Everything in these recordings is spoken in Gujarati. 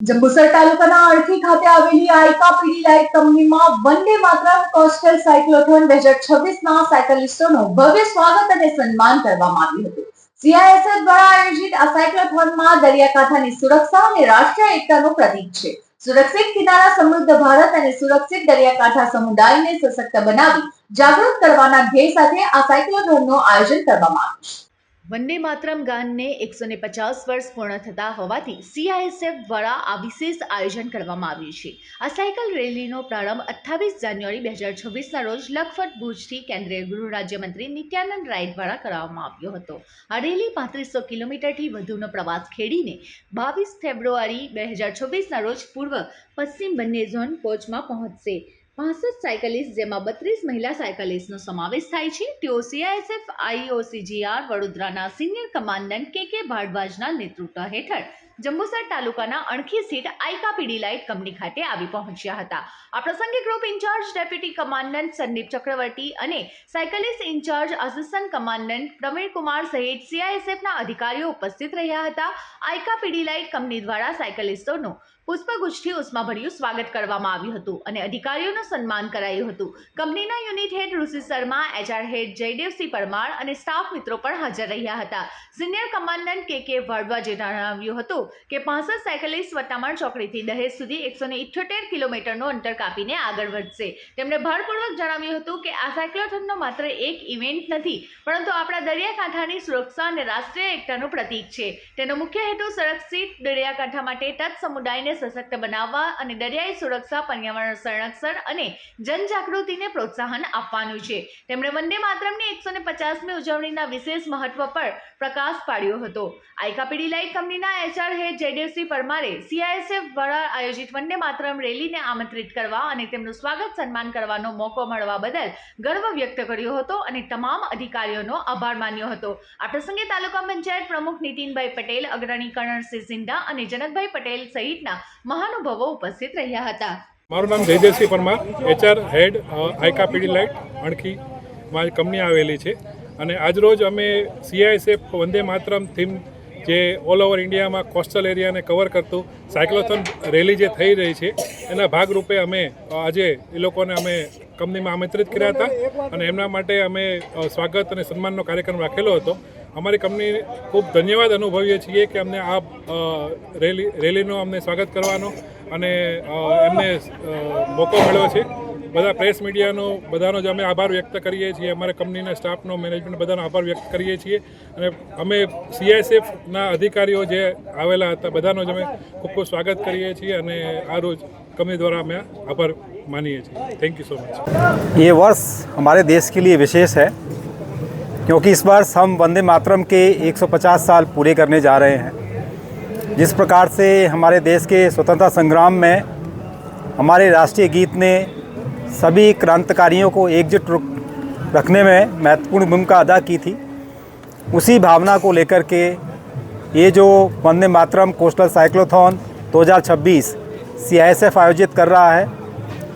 જંબુસર તાલુકાના અણખી ખાતે આવેલી આઈકા પીડીલાઇટ કંપનીમાં વંદે માતરમ કોસ્ટલ સાયક્લોથોન 2026ના સાયકલિસ્ટોનું ભવ્ય સ્વાગત અને સન્માન કરવામાં આવ્યું હતું। સીઆઈએસએફ દ્વારા આયોજિત આ સાયક્લોથોનમાં દરિયાકાંઠાની સુરક્ષા અને રાષ્ટ્રીય એકતાનું પ્રતીક છે। સુરક્ષિત કિનારા, સમૃદ્ધ ભારત અને સુરક્ષિત દરિયાકાંઠા સમુદાયને સશક્ત બનાવી જાગૃત કરવાના ધ્યેય સાથે આ સાયક્લોથોનનું આયોજન કરવામાં આવ્યું છે। વંદે માતરમ ગાનને 150 વર્ષ પૂર્ણ થતા હોવાથી સીઆઈએસએફ દ્વારા આ વિશેષ આયોજન કરવામાં આવ્યું છે। આ સાયકલ રેલીનો પ્રારંભ 28 જાન્યુઆરી 2026ના રોજ લખપત ભુજથી કેન્દ્રીય ગૃહ રાજ્યમંત્રી નિત્યાનંદ રાય દ્વારા કરવામાં આવ્યો હતો। આ રેલી 3500 કિલોમીટરથી વધુનો પ્રવાસ ખેડીને 22 ફેબ્રુઆરી 2026ના રોજ પૂર્વ પશ્ચિમ બંને ઝોન કોચમાં પહોંચશે। 65 સાયકલિસ્ટ, જેમાં 32 મહિલા સાયકલિસ્ટનો સમાવેશ થાય છે। તેઓ સીઆઈએસએફ આઈઓસીજીઆર વડોદરાના સિનિયર કમાન્ડન્ટ કે ભારદ્વાજના નેતૃત્વ હેઠળ જંબુસર તાલુકાના અણખી સ્થિત આઈકા પીડીલાઇટ કંપની ખાતે આવી પહોંચ્યા હતા। આ પ્રસંગે group incharge deputy commandant Sandeep Chakravarti અને cyclist incharge assistant commandant Praveen Kumar સહિત સીઆઈએસએફના અધિકારીઓ ઉપસ્થિત રહ્યા હતા। આઈકા પીડીલાઇટ કંપની દ્વારા સાયકલિસ્ટોનું પુષ્પગુચ્છથી ઉષ્માભર્યું સ્વાગત કરવામાં આવ્યું હતું અને અધિકારીઓનું સન્માન કરાયું હતું। કંપનીના યુનિટ હેડ ઋષિ શર્મા, એચઆર હેડ જયદેવસિંહ પરમાર અને સ્ટાફ મિત્રો પણ હાજર રહ્યા હતા। સિનિયર કમાન્ડન્ટ કે ભારદ્વાજે જણાવ્યું હતું કે 65 સાયકલિસ્ટ વટામણ ચોકડીથી દહેજ સુધી 178 કિલોમીટરનું અંતર કાપીને આગળ વધશે। તેમણે ભારપૂર્વક જણાવ્યું હતું કે આ સાયક્લોથોનનો માત્ર એક ઇવેન્ટ નથી, પરંતુ આપણા દરિયાકાંઠાની સુરક્ષા અને રાષ્ટ્રીય એકતાનું પ્રતીક છે। તેનો મુખ્ય હેતુ સુરક્ષિત દરિયાકાંઠા માટે તટ સમુદાયને સશક્ત બનાવવા અને દરિયાઈ સુરક્ષા, પર્યાવરણ સંરક્ષણ અને જનજાગૃતિને પ્રોત્સાહન આપવાનું છે। તેમણે વંદે માતરમની 150મી ઉજવણીના વિશેષ મહત્વ પર પ્રકાશ પાડ્યો હતો। આઈકા પીડીલાઇટ કંપનીના એચઆર હેડ જયદેવસિંહ પરમારે સીઆઈએસએફ દ્વારા આયોજિત વંદે માતરમ રેલીને આમંત્રિત કરવા અને તેમનું સ્વાગત સન્માન કરવાનો મોકો મળવા બદલ ગર્વ વ્યક્ત કર્યો હતો અને તમામ અધિકારીઓનો આભાર માન્યો હતો। આ પ્રસંગે તાલુકા પંચાયત પ્રમુખ નીતિનભાઈ પટેલ, અગ્રણી કર્ણસિંહ સિંધા અને જનકભાઈ પટેલ સહિતના મહાનુભાવો ઉપસ્થિત રહ્યા હતા। મારું નામ Jaydevsinh Parmar, HR head ICA Pidilite અણખીમાં કંપની આવેલી છે અને આજરોજ અમે સીઆઈએસએફ વંદે માતરમ થીમ જે ઓલ ઓવર ઇન્ડિયામાં કોસ્ટલ એરિયાને કવર કરતું સાયક્લોથોન રેલી જે થઈ રહી છે એના ભાગરૂપે અમે આજે એ લોકોને અમે કંપનીમાં આમંત્રિત કર્યા હતા અને એમના માટે અમે સ્વાગત અને સન્માનનો કાર્યક્રમ રાખેલો હતો। અમારી કંપની ખૂબ ધન્યવાદ અનુભવીએ છીએ કે અમને આ રેલીનો અમને સ્વાગત કરવાનો અને એમને મોકો મળ્યો છે। બધા પ્રેસ મીડિયાનો બધાનો જ અમે આભાર વ્યક્ત કરીએ છીએ। અમારા કંપનીના સ્ટાફનો, મેનેજમેન્ટ બધાનો આભાર વ્યક્ત કરીએ છીએ અને અમે સીઆઈએસએફના અધિકારીઓ જે આવેલા હતા બધાનો જ અમે ખૂબ ખૂબ સ્વાગત કરીએ છીએ અને આ રોજ કંપની દ્વારા અમે આભાર માનીએ છીએ। Thank you so much. ये वर्ष हमारे देश के लिए विशेष है क्योंकि इस वर्ष हम वंदे मातरम के 150 साल पूरे करने जा रहे हैं। जिस प्रकार से हमारे देश के स्वतंत्रता संग्राम में हमारे राष्ट्रीय गीत ने सभी क्रांतिकारियों को एकजुट रखने में महत्वपूर्ण भूमिका अदा की थी, उसी भावना को लेकर के ये जो Vande Mataram coastal cyclothon 2026 CISF आयोजित कर रहा है,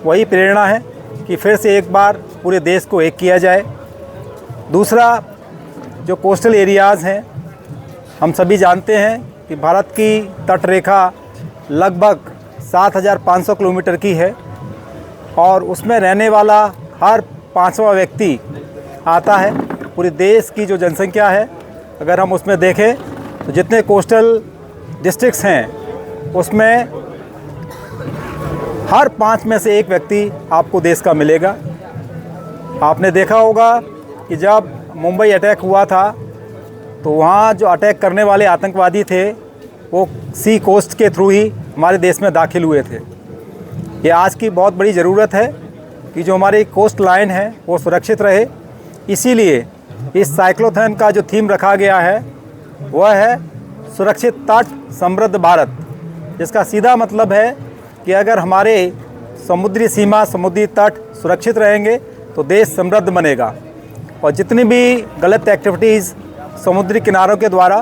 वही प्रेरणा है कि फिर से एक बार पूरे देश को एक किया जाए। दूसरा, जो कोस्टल एरियाज़ हैं, हम सभी जानते हैं कि भारत की तट रेखा लगभग 7,500 किलोमीटर की है और उसमें रहने वाला हर 5वां व्यक्ति आता है। पूरे देश की जो जनसंख्या है, अगर हम उसमें देखें तो जितने कोस्टल डिस्ट्रिक्ट्स हैं उसमें हर 5 में से एक व्यक्ति आपको देश का मिलेगा। आपने देखा होगा कि जब मुंबई अटैक हुआ था तो वहाँ जो अटैक करने वाले आतंकवादी थे वो सी कोस्ट के थ्रू ही हमारे देश में दाखिल हुए थे। ये आज की बहुत बड़ी ज़रूरत है कि जो हमारी कोस्ट लाइन है वो सुरक्षित रहे। इसीलिए इस साइक्लोथॉन का जो थीम रखा गया है वह है सुरक्षित तट, समृद्ध भारत। जिसका सीधा मतलब है कि अगर हमारे समुद्री सीमा, समुद्री तट सुरक्षित रहेंगे तो देश समृद्ध बनेगा और जितनी भी गलत एक्टिविटीज़ समुद्री किनारों के द्वारा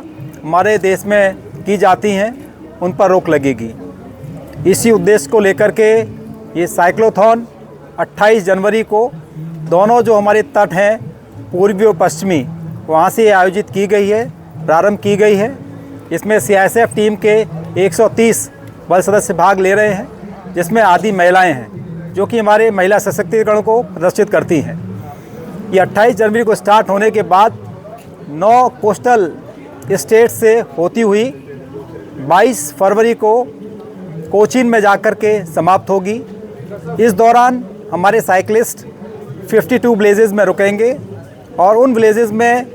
हमारे देश में की जाती हैं उन पर रोक लगेगी। इसी उद्देश्य को लेकर के ये साइक्लोथॉन 28 जनवरी को दोनों जो हमारे तट हैं पूर्वी और पश्चिमी, वहाँ से आयोजित की गई है, प्रारंभ की गई है। इसमें सीआईएसएफ टीम के 130 बल सदस्य भाग ले रहे हैं, जिसमें आधी महिलाएं हैं, जो कि हमारे महिला सशक्तिकरण को प्रदर्शित करती हैं। ये 28 जनवरी को स्टार्ट होने के बाद 9 कोस्टल स्टेट से होती हुई 22 फरवरी को कोचीन में जाकर के समाप्त होगी। इस दौरान हमारे साइकिलिस्ट 52 विलेजेस में रुकेंगे और उन विलेजेस में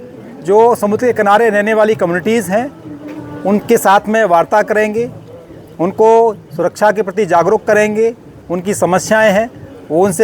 जो समुद्र के किनारे रहने वाली कम्युनिटीज़ हैं उनके साथ में वार्ता करेंगे, उनको सुरक्षा के प्रति जागरूक करेंगे, उनकी समस्याएं हैं वो उनसे